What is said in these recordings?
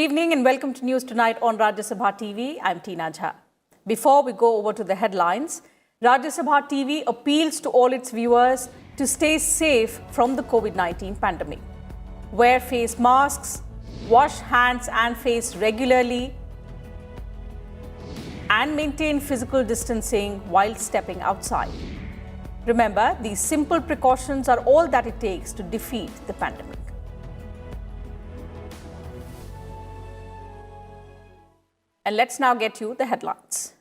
Good evening and welcome to News Tonight on Rajya Sabha TV. I'm Tina Jha. Before we go over to the headlines, Rajya Sabha TV appeals to all its viewers to stay safe from the COVID-19 pandemic. Wear face masks, wash hands and face regularly, and maintain physical distancing while stepping outside. Remember, these simple precautions are all that it takes to defeat the pandemic. And let's now get you the headlines.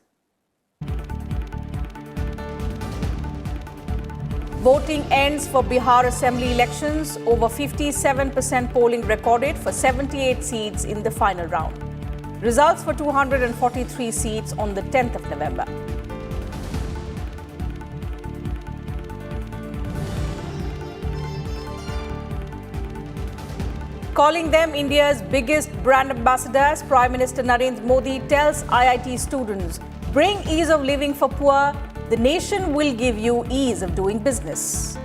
Voting ends for Bihar Assembly elections. Over 57% polling recorded for 78 seats in the final round. Results for 243 seats on the 10th of November. Calling them India's biggest brand ambassadors, Prime Minister Narendra Modi tells IIT students, bring ease of living for poor, the nation will give you ease of doing business.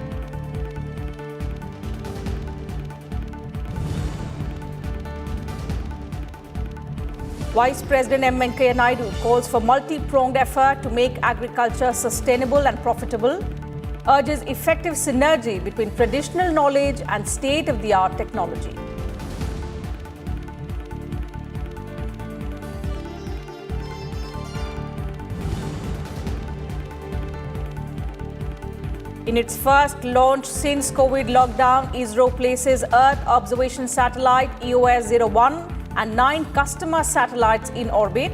Vice President M. Venkaiah Naidu calls for multi-pronged effort to make agriculture sustainable and profitable, urges effective synergy between traditional knowledge and state-of-the-art technology. In its first launch since COVID lockdown, ISRO places Earth observation satellite EOS-01 and 9 customer satellites in orbit.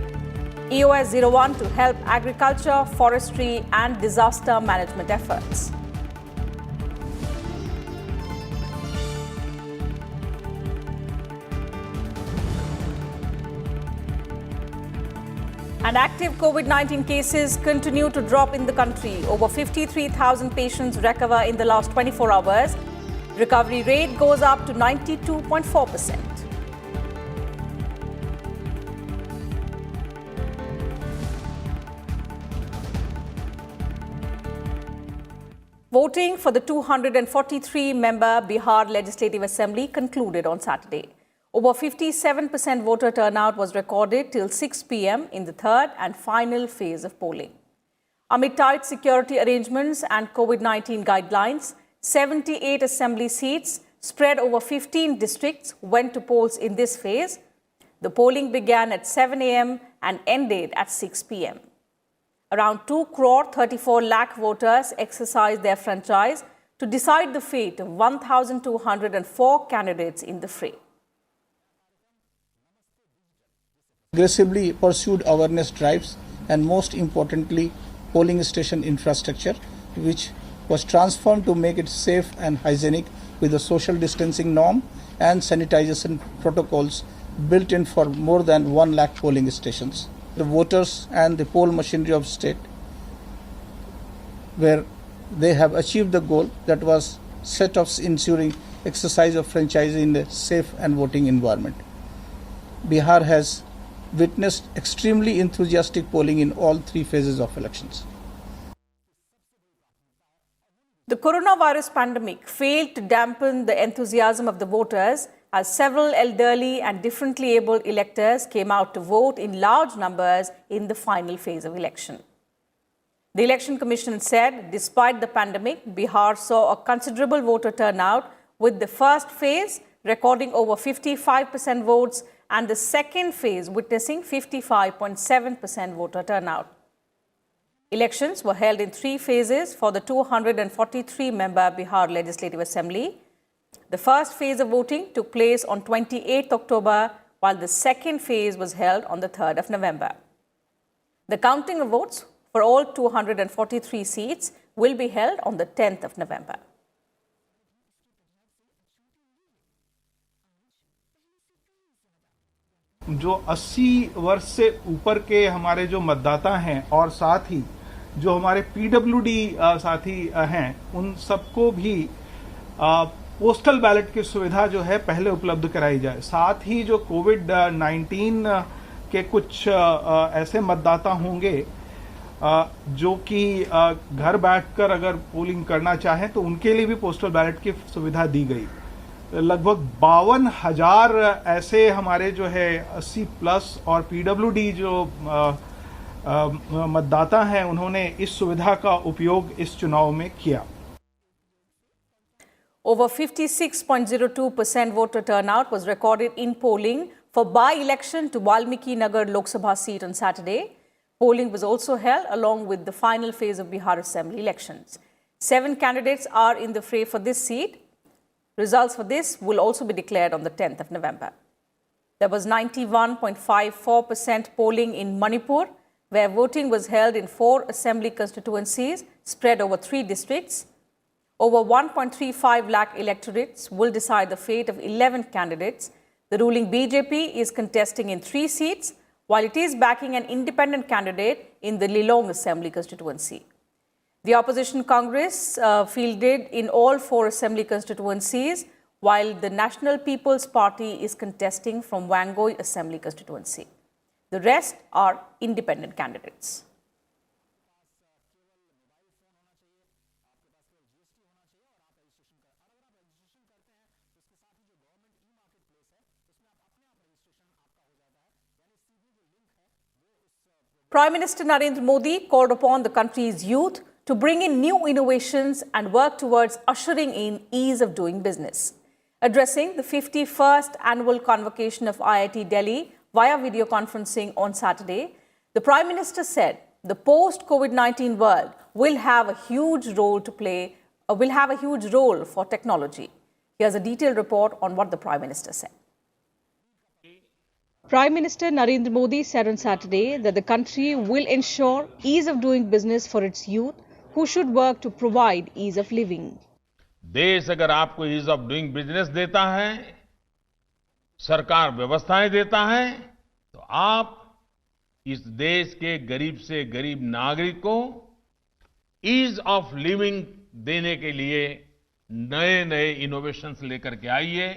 EOS-01 to help agriculture, forestry and disaster management efforts. And active COVID-19 cases continue to drop in the country. Over 53,000 patients recover in the last 24 hours. Recovery rate goes up to 92.4%. Voting for the 243-member Bihar Legislative Assembly concluded on Saturday. Over 57% voter turnout was recorded till 6 p.m. in the third and final phase of polling. Amid tight security arrangements and COVID-19 guidelines, 78 assembly seats spread over 15 districts went to polls in this phase. The polling began at 7 a.m. and ended at 6 p.m. Around 2 crore 34 lakh voters exercised their franchise to decide the fate of 1,204 candidates in the fray. Aggressively pursued awareness drives and most importantly polling station infrastructure, which was transformed to make it safe and hygienic with a social distancing norm and sanitization protocols built in for more than 1 lakh polling stations. The voters and the poll machinery of state, where they have achieved the goal that was set of ensuring exercise of franchise in a safe and voting environment. Bihar has witnessed extremely enthusiastic polling in all 3 phases of elections. The coronavirus pandemic failed to dampen the enthusiasm of the voters as several elderly and differently abled electors came out to vote in large numbers in the final phase of election. The Election Commission said, despite the pandemic, Bihar saw a considerable voter turnout, with the first phase recording over 55% votes and the second phase witnessing 55.7% voter turnout. Elections were held in 3 phases for the 243-member Bihar Legislative Assembly. The first phase of voting took place on 28th October, while the second phase was held on the 3rd of November. The counting of votes for all 243 seats will be held on the 10th of November. जो 80 वर्ष से ऊपर के हमारे जो मतदाता हैं और साथ ही जो हमारे पीडब्ल्यूडी साथी हैं, उन सबको भी पोस्टल बैलेट की सुविधा जो है पहले उपलब्ध कराई जाए। साथ ही जो कोविड-19 के कुछ ऐसे मतदाता होंगे जो कि घर बैठकर अगर पोलिंग करना चाहें तो उनके लिए भी पोस्टल बैलेट की सुविधा दी गई। लगभग 52,000 ऐसे हमारे जो है 80 प्लस और पीडब्ल्यूडी जो मतदाता हैं, उन्होंने इस सुविधा का उपयोग इस चुनाव में किया। Over 56.02% voter turnout was recorded in polling for by-election to Valmiki Nagar Lok Sabha seat on Saturday. Polling was also held along with the final phase of Bihar Assembly elections. 7 candidates are in the fray for this seat. Results for this will also be declared on the 10th of November. There was 91.54% polling in Manipur, where voting was held in 4 assembly constituencies spread over 3 districts. Over 1.35 lakh electorates will decide the fate of 11 candidates. The ruling BJP is contesting in 3 seats, while it is backing an independent candidate in the Lilong Assembly constituency. The opposition Congress fielded in all 4 assembly constituencies, while the National People's Party is contesting from Wangoi Assembly constituency. The rest are independent candidates. Prime Minister Narendra Modi called upon the country's youth to bring in new innovations and work towards ushering in ease of doing business. Addressing the 51st annual convocation of IIT Delhi via video conferencing on Saturday, the Prime Minister said the post-COVID-19 world will have a huge role for technology. Here's a detailed report on what the Prime Minister said. Prime Minister Narendra Modi said on Saturday that the country will ensure ease of doing business for its youth, who should work to provide ease of living. देश अगर आपको ease of doing business देता है, सरकार व्यवस्थाएं देता है, तो आप इस देश के गरीब से गरीब नागरिक को ईज ऑफ लिविंग देने के लिए नए नए इनोवेशंस लेकर के आइए,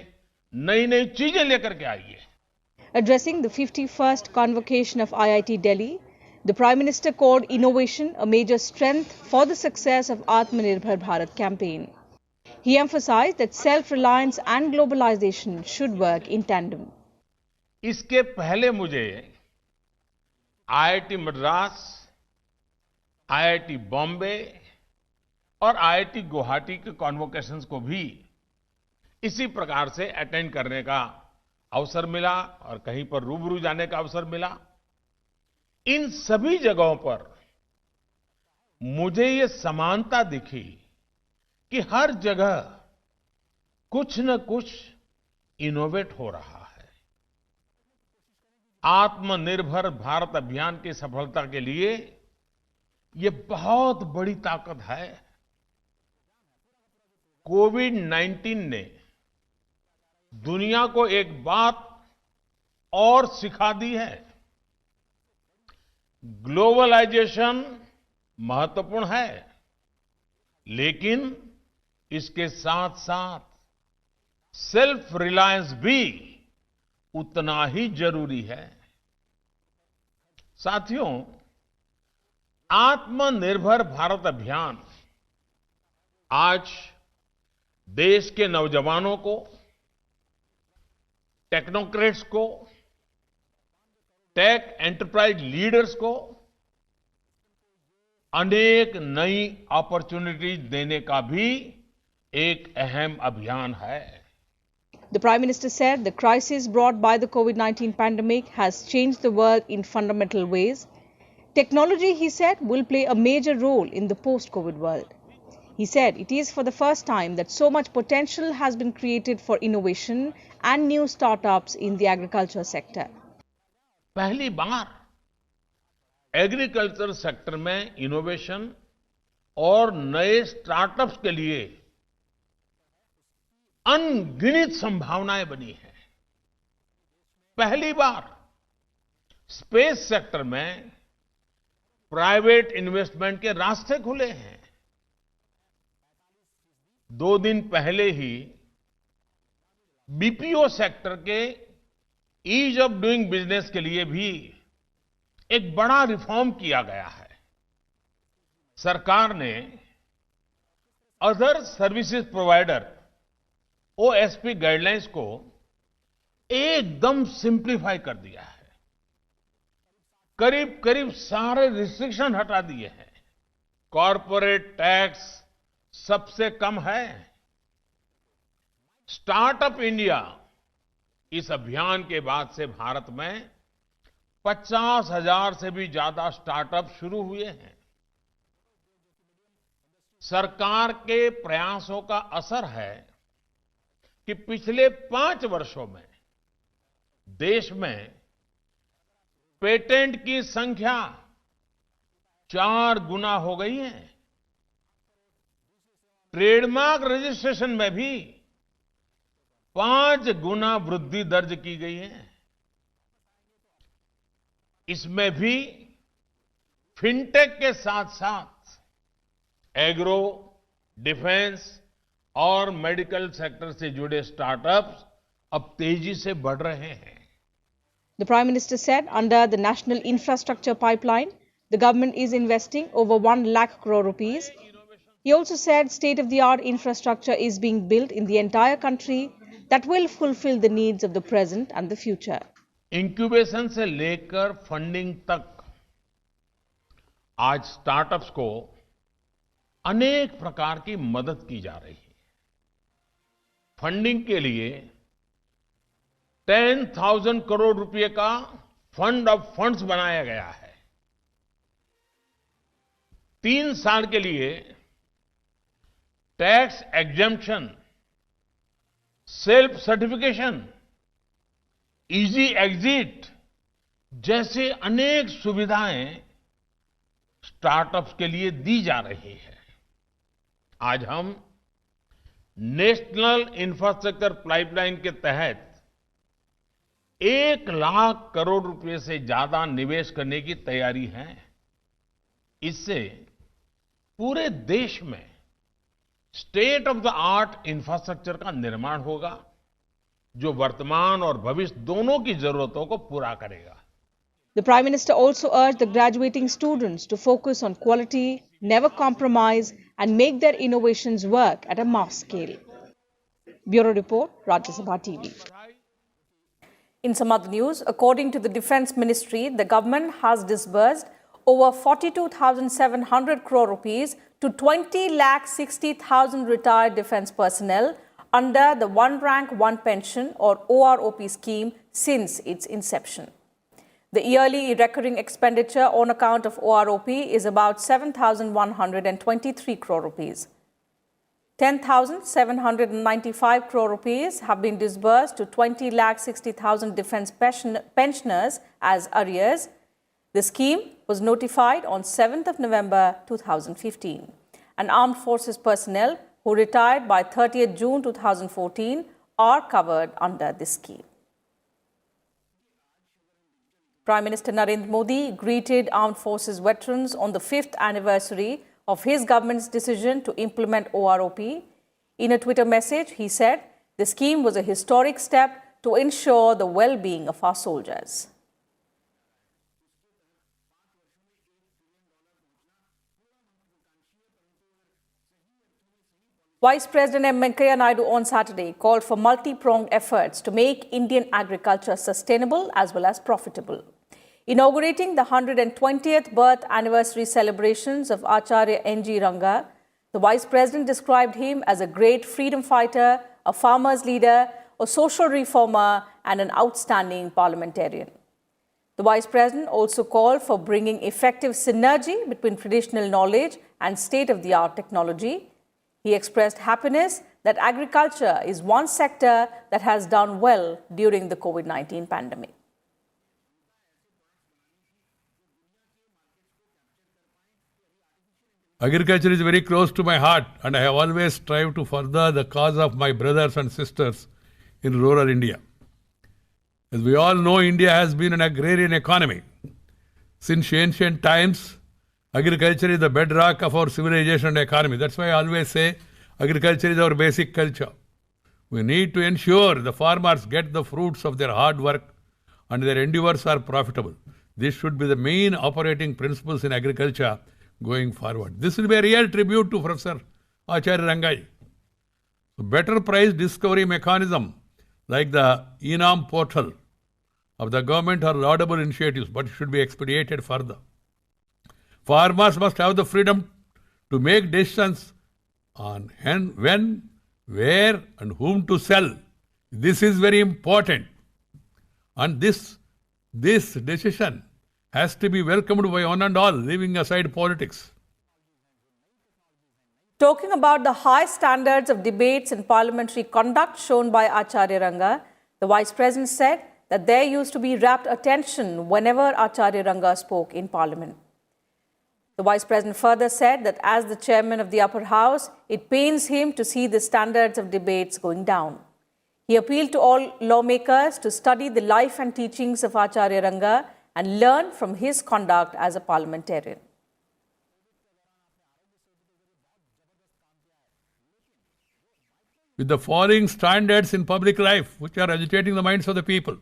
नई नई चीजें लेकर के आइए. Addressing the 51st convocation of IIT Delhi, the Prime Minister called innovation a major strength for the success of Atmanirbhar Bharat campaign. He emphasized that self-reliance and globalization should work in tandem. इसके पहले मुझे IIT Madras, IIT Bombay और IIT Guwahati के कॉन्वोकेशंस को भी इसी प्रकार से अटेंड करने का अवसर मिला और कहीं पर रूबरू जाने का अवसर मिला. इन सभी जगहों पर मुझे ये समानता दिखी कि हर जगह कुछ न कुछ इनोवेट हो रहा है. आत्मनिर्भर भारत अभियान की सफलता के लिए ये बहुत बड़ी ताकत है. कोविड-19 ने दुनिया को एक बात और सिखा दी है. ग्लोबलाइजेशन महत्वपूर्ण है, लेकिन इसके साथ साथ सेल्फ रिलायंस भी उतना ही जरूरी है. साथियों, आत्मनिर्भर भारत अभियान आज देश के नौजवानों को, टेक्नोक्रेट्स को, टेक एंटरप्राइज लीडर्स को अनेक नई अपॉर्चुनिटीज देने का भी एक अहम अभियान है. The Prime Minister said the crisis brought by the COVID-19 pandemic has changed the world in fundamental ways. Technology, he said, will play a major role in the post-COVID world. He said it is for the first time that so much potential has been created for innovation and new startups in the agriculture sector. पहली बार agriculture sector में innovation और नए startups के लिए अनगिनत संभावनाएं बनी हैं. पहली बार स्पेस सेक्टर में प्राइवेट इन्वेस्टमेंट के रास्ते खुले हैं. 2 दिन पहले ही बीपीओ सेक्टर के ईज ऑफ डूइंग बिजनेस के लिए भी एक बड़ा रिफॉर्म किया गया है. सरकार ने other services provider OSP guidelines को एकदम सिंप्लीफाई कर दिया है। करीब करीब सारे रिस्ट्रिक्शन हटा दिए हैं। कॉरपोरेट टैक्स सबसे कम है। स्टार्टअप इंडिया इस अभियान के बाद से भारत में 50,000 से भी ज्यादा स्टार्टअप शुरू हुए हैं। सरकार के प्रयासों का असर है कि पिछले 5 वर्षों में देश में पेटेंट की संख्या 4 गुना हो गई है। ट्रेडमार्क रजिस्ट्रेशन में भी 5 गुना वृद्धि दर्ज की गई है। इसमें भी फिनटेक के साथ साथ एग्रो, डिफेंस और मेडिकल सेक्टर से जुड़े स्टार्टअप्स अब तेजी से बढ़ रहे हैं। The Prime Minister said under the National Infrastructure Pipeline, the government is investing over 1 lakh crore rupees. He also said state-of-the-art infrastructure is being built in the entire country that will fulfill the needs of the present and the future. Incubation से लेकर funding तक आज startups को अनेक प्रकार की मदद की जा रही है। फंडिंग के लिए 10,000 करोड़ रुपए का फंड ऑफ फंड्स बनाया गया है। 3 साल के लिए tax exemption, self certification, easy exit जैसे अनेक सुविधाएं स्टार्टअप्स के लिए दी जा रही है। आज हम नेशनल इंफ्रास्ट्रक्चर पाइपलाइन के तहत 1 लाख करोड़ रुपए से ज्यादा निवेश करने की तैयारी है। इससे पूरे देश में state of the art infrastructure का निर्माण होगा, जो वर्तमान और भविष्य दोनों की जरूरतों को पूरा करेगा। The Prime Minister also urged the graduating students to focus on quality, never compromise, and make their innovations work at a mass scale. Bureau Report, Rajya Sabha TV. In some other news, according to the Defence Ministry, the government has disbursed over 42,700 crore rupees to 20,60,000 retired defence personnel under the One Rank One Pension or OROP scheme since its inception. The yearly recurring expenditure on account of OROP is about 7,123 crore rupees. 10,795 crore rupees have been disbursed to 20,60,000 defence pensioners as arrears. The scheme was notified on 7th of November 2015. And armed forces personnel who retired by 30th June 2014 are covered under this scheme. Prime Minister Narendra Modi greeted armed forces veterans on the 5th anniversary of his government's decision to implement OROP. In a Twitter message, he said the scheme was a historic step to ensure the well-being of our soldiers. Vice President M. Venkaiah Naidu on Saturday called for multi-pronged efforts to make Indian agriculture sustainable as well as profitable. Inaugurating the 120th birth anniversary celebrations of Acharya N.G. Ranga, the Vice President described him as a great freedom fighter, a farmer's leader, a social reformer, and an outstanding parliamentarian. The Vice President also called for bringing effective synergy between traditional knowledge and state-of-the-art technology. He expressed happiness that agriculture is one sector that has done well during the COVID-19 pandemic. Agriculture is very close to my heart, and I have always strived to further the cause of my brothers and sisters in rural India. As we all know, India has been an agrarian economy. Since ancient times, agriculture is the bedrock of our civilization and economy. That's why I always say agriculture is our basic culture. We need to ensure the farmers get the fruits of their hard work and their endeavors are profitable. This should be the main operating principles in agriculture going forward. This will be a real tribute to Professor Acharya Rangai. A better price discovery mechanism like the ENAM portal of the government are laudable initiatives, but it should be expedited further. Farmers must have the freedom to make decisions on when, where and whom to sell. This is very important. And this decision has to be welcomed by one and all, leaving aside politics. Talking about the high standards of debates and parliamentary conduct shown by Acharya Ranga, the Vice President said that there used to be rapt attention whenever Acharya Ranga spoke in Parliament. The Vice President further said that as the Chairman of the Upper House, it pains him to see the standards of debates going down. He appealed to all lawmakers to study the life and teachings of Acharya Ranga and learn from his conduct as a parliamentarian. With the falling standards in public life, which are agitating the minds of the people,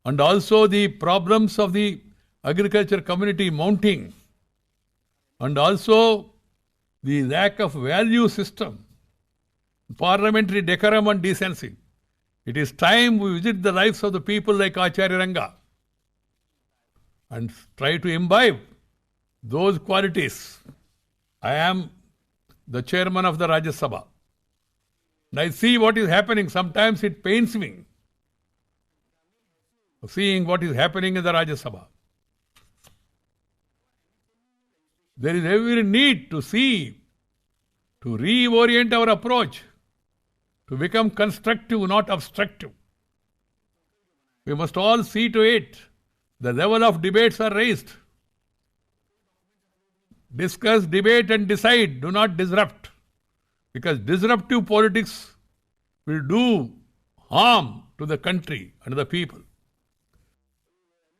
and also the problems of the agriculture community mounting, and also the lack of value system, parliamentary decorum and decency, it is time we visit the lives of the people like Acharya Ranga and try to imbibe those qualities. I am the chairman of the Rajya Sabha. And I see what is happening. Sometimes it pains me seeing what is happening in the Rajya Sabha. There is every need to see, to reorient our approach, to become constructive, not obstructive. We must all see to it the level of debates are raised. Discuss, debate and decide. Do not disrupt. Because disruptive politics will do harm to the country and the people.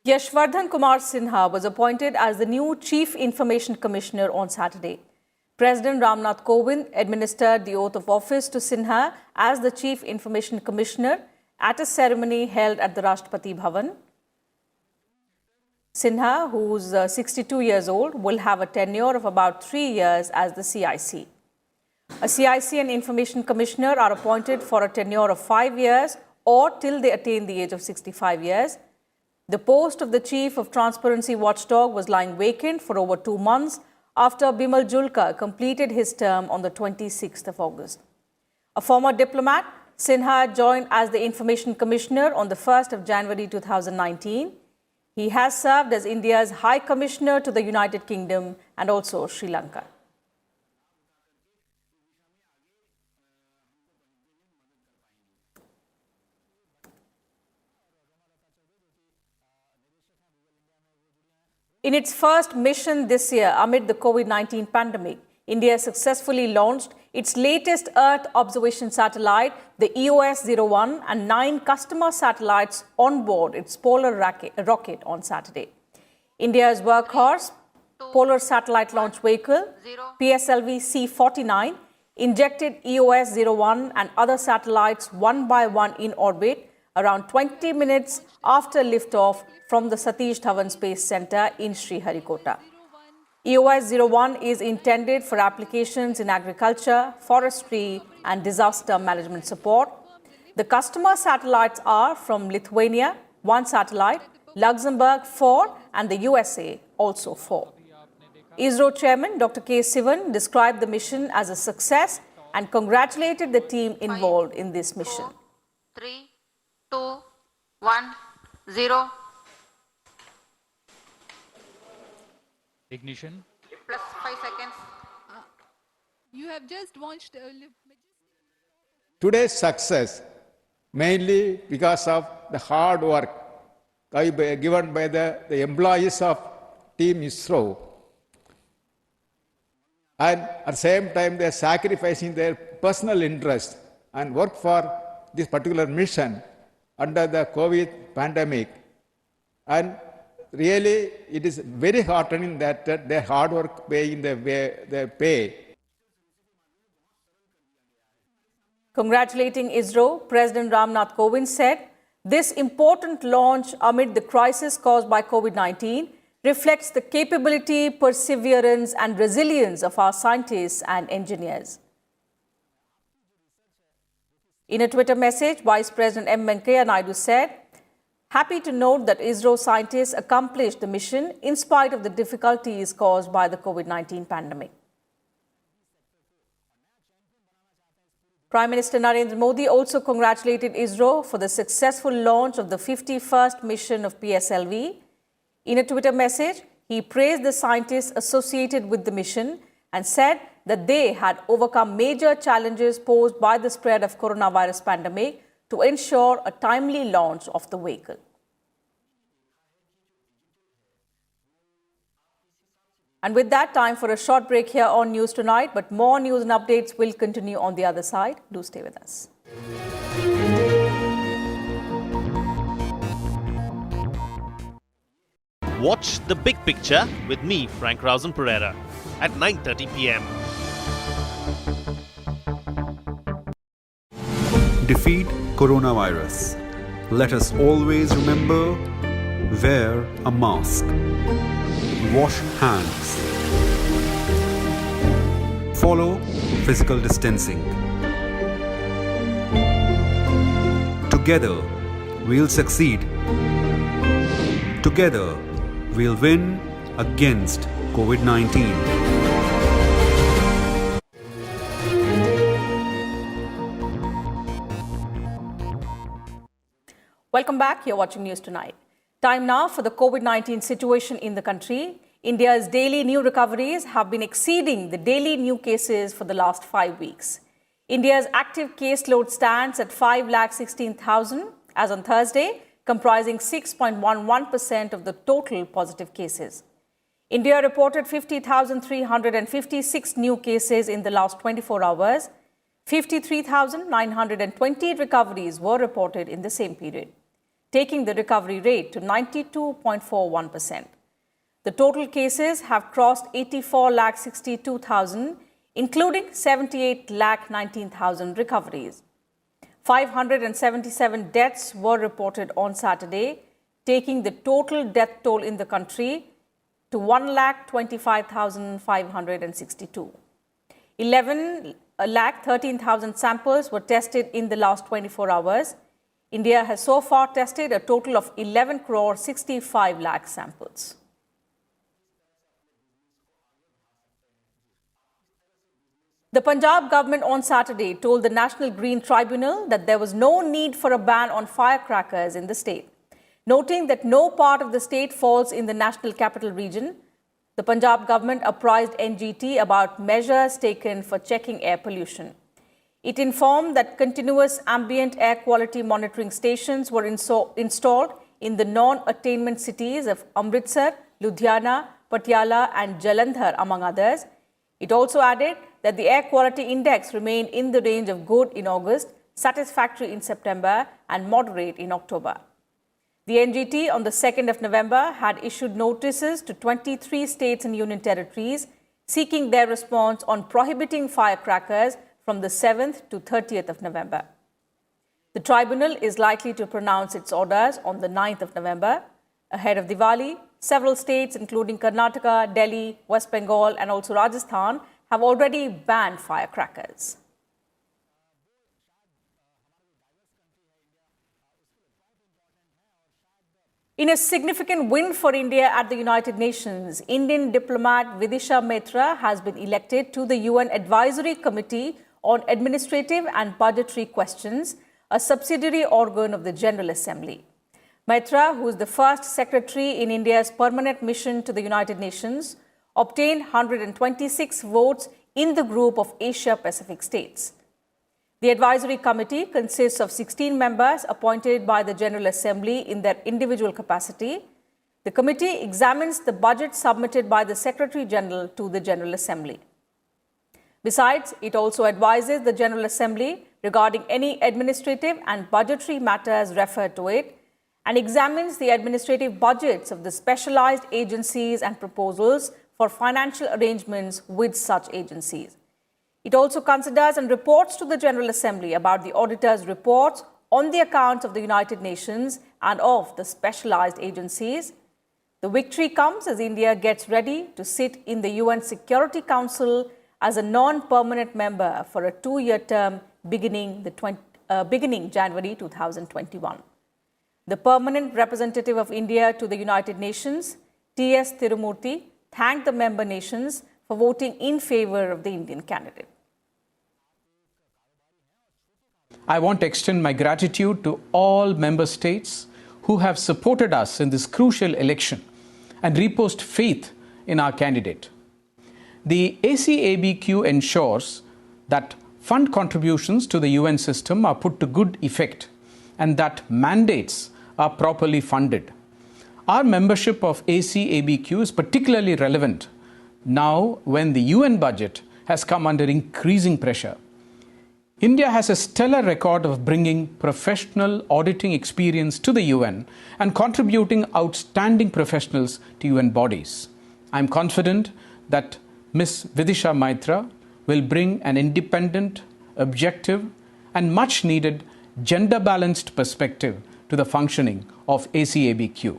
Yashwardhan Kumar Sinha was appointed as the new Chief Information Commissioner on Saturday. President Ramnath Kovind administered the oath of office to Sinha as the Chief Information Commissioner at a ceremony held at the Rashtrapati Bhavan. Sinha, who's 62 years old, will have a tenure of about 3 years as the CIC. A CIC and Information Commissioner are appointed for a tenure of 5 years or till they attain the age of 65 years. The post of the Chief of Transparency Watchdog was lying vacant for over 2 months after Bimal Julka completed his term on the 26th of August. A former diplomat, Sinha joined as the Information Commissioner on the 1st of January 2019. He has served as India's High Commissioner to the United Kingdom and also Sri Lanka. In its first mission this year amid the COVID-19 pandemic, India successfully launched its latest Earth observation satellite, the EOS-01, and 9 customer satellites on board its polar rocket on Saturday. India's workhorse, Polar Satellite Launch Vehicle, PSLV C-49, injected EOS-01 and other satellites one by one in orbit around 20 minutes after liftoff from the Satish Dhawan Space Center in Sriharikota. EOS-01 is intended for applications in agriculture, forestry and disaster management support. The customer satellites are from Lithuania, 1 satellite, Luxembourg, 4, and the USA, also 4. ISRO Chairman Dr. K. Sivan described the mission as a success and congratulated the team involved in this mission. 3, 2, 1, 0. Ignition. Plus 5 seconds. You have just launched Today's success mainly because of the hard work given by the employees of Team ISRO, and at the same time they are sacrificing their personal interest and work for this particular mission under the COVID pandemic. And really, it is very heartening that their hard work paying their pay. Congratulating ISRO, President Ramnath Kovind said, this important launch amid the crisis caused by COVID-19 reflects the capability, perseverance and resilience of our scientists and engineers. In a Twitter message, Vice President M. Venkaiah Naidu said, "Happy to note that ISRO scientists accomplished the mission in spite of the difficulties caused by the COVID-19 pandemic." Prime Minister Narendra Modi also congratulated ISRO for the successful launch of the 51st mission of PSLV. In a Twitter message, he praised the scientists associated with the mission and said that they had overcome major challenges posed by the spread of coronavirus pandemic to ensure a timely launch of the vehicle. And with that, time for a short break here on News Tonight, but more news and updates will continue on the other side. Do stay with us. Watch The Big Picture with me, Frank Rausen Pereira, at 9:30 p.m. Defeat coronavirus. Let us always remember, wear a mask. Wash hands. Follow physical distancing. Together, we'll succeed. Together, we'll win against COVID-19. Welcome back. You're watching News Tonight. Time now for the COVID-19 situation in the country. India's daily new recoveries have been exceeding the daily new cases for the last 5 weeks. India's active caseload stands at 5,16,000 as on Thursday, comprising 6.11% of the total positive cases. India reported 50,356 new cases in the last 24 hours. 53,920 recoveries were reported in the same period, taking the recovery rate to 92.41%. The total cases have crossed 84,62,000, including 78,19,000 recoveries. 577 deaths were reported on Saturday, taking the total death toll in the country to 1,25,562. 11,13,000 samples were tested in the last 24 hours. India has so far tested a total of 11 crore 65 lakh samples. The Punjab government on Saturday told the National Green Tribunal that there was no need for a ban on firecrackers in the state. Noting that no part of the state falls in the National Capital Region, the Punjab government apprised NGT about measures taken for checking air pollution. It informed that continuous ambient air quality monitoring stations were installed in the non-attainment cities of Amritsar, Ludhiana, Patiala and Jalandhar, among others. It also added that the air quality index remained in the range of good in August, satisfactory in September and moderate in October. The NGT on the 2nd of November had issued notices to 23 states and union territories seeking their response on prohibiting firecrackers from the 7th to 30th of November. The tribunal is likely to pronounce its orders on the 9th of November. Ahead of Diwali, several states including Karnataka, Delhi, West Bengal and also Rajasthan have already banned firecrackers. In a significant win for India at the United Nations, Indian diplomat Vidisha Maitra has been elected to the UN Advisory Committee on Administrative and Budgetary Questions, a subsidiary organ of the General Assembly. Maitra, who is the first secretary in India's permanent mission to the United Nations, obtained 126 votes in the group of Asia-Pacific states. The advisory committee consists of 16 members appointed by the General Assembly in their individual capacity. The committee examines the budget submitted by the Secretary General to the General Assembly. Besides, it also advises the General Assembly regarding any administrative and budgetary matters referred to it and examines the administrative budgets of the specialized agencies and proposals for financial arrangements with such agencies. It also considers and reports to the General Assembly about the auditor's reports on the accounts of the United Nations and of the specialized agencies. The victory comes as India gets ready to sit in the UN Security Council as a non-permanent member for a 2-year term beginning the beginning January 2021. The permanent representative of India to the United Nations, T.S. Tirumurthy, thanked the member nations for voting in favor of the Indian candidate. I want to extend my gratitude to all member states who have supported us in this crucial election and reposed faith in our candidate. The ACABQ ensures that fund contributions to the UN system are put to good effect and that mandates are properly funded. Our membership of ACABQ is particularly relevant now when the UN budget has come under increasing pressure. India has a stellar record of bringing professional auditing experience to the UN and contributing outstanding professionals to UN bodies. I am confident that Ms. Vidisha Maitra will bring an independent, objective, and much needed gender-balanced perspective to the functioning of ACABQ.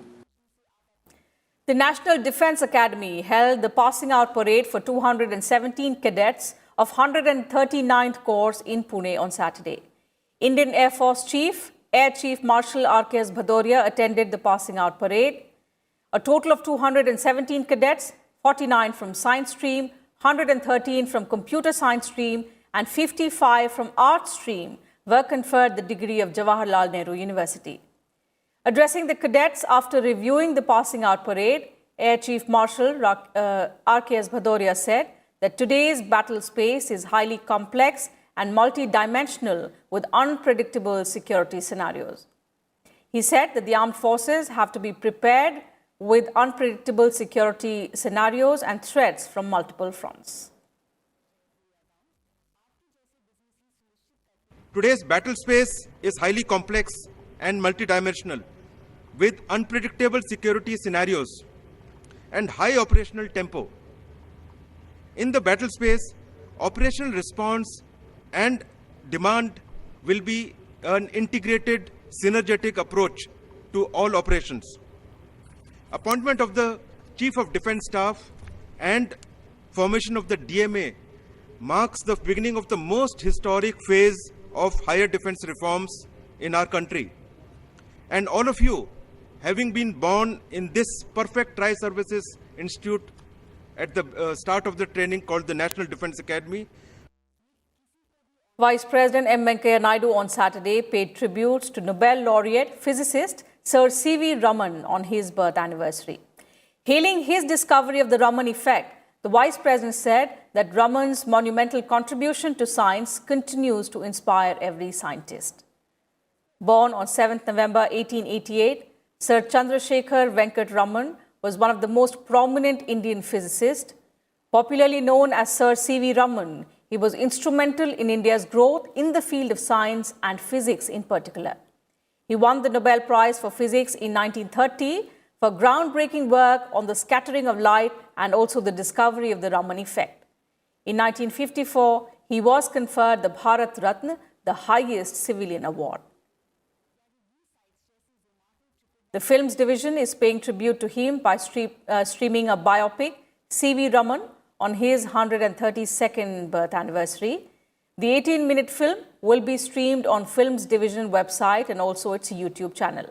The National Defence Academy held the passing out parade for 217 cadets of 139th Corps in Pune on Saturday. Indian Air Force Chief, Air Chief Marshal R.K.S. Bhadoria attended the passing out parade. A total of 217 cadets, 49 from Science Stream, 113 from Computer Science Stream, and 55 from Arts Stream were conferred the degree of Jawaharlal Nehru University. Addressing the cadets after reviewing the passing out parade, Air Chief Marshal R.K.S. Bhadoria said that today's battle space is highly complex and multidimensional with unpredictable security scenarios. He said that the armed forces have to be prepared with unpredictable security scenarios and threats from multiple fronts. Today's battle space is highly complex and multidimensional with unpredictable security scenarios and high operational tempo. In the battle space, operational response and demand will be an integrated, synergetic approach to all operations. Appointment of the Chief of Defence Staff and formation of the DMA marks the beginning of the most historic phase of higher defence reforms in our country. And all of you, having been born in this perfect Tri-Services Institute at the start of the training called the National Defence Academy. Vice President M. Venkaiah Naidu on Saturday paid tribute to Nobel laureate physicist Sir CV Raman on his birth anniversary. Hailing his discovery of the Raman effect, the Vice President said that Raman's monumental contribution to science continues to inspire every scientist. Born on 7th November 1888, Sir Chandrasekhar Venkat Raman was one of the most prominent Indian physicists. Popularly known as Sir CV Raman, he was instrumental in India's growth in the field of science and physics in particular. He won the Nobel Prize for Physics in 1930 for groundbreaking work on the scattering of light and also the discovery of the Raman effect. In 1954, he was conferred the Bharat Ratna, the highest civilian award. The films division is paying tribute to him by streaming a biopic, CV Raman, on his 132nd birth anniversary. The 18-minute film will be streamed on Films Division website and also its YouTube channel.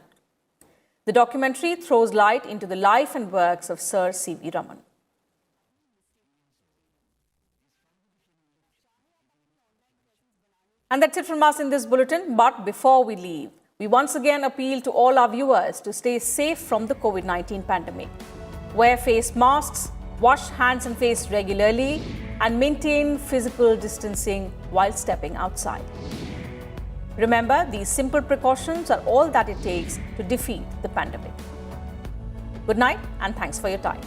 The documentary throws light into the life and works of Sir CV Raman. And that's it from us in this bulletin. But before we leave, we once again appeal to all our viewers to stay safe from the COVID-19 pandemic. Wear face masks, wash hands and face regularly, and maintain physical distancing while stepping outside. Remember, these simple precautions are all that it takes to defeat the pandemic. Good night and thanks for your time.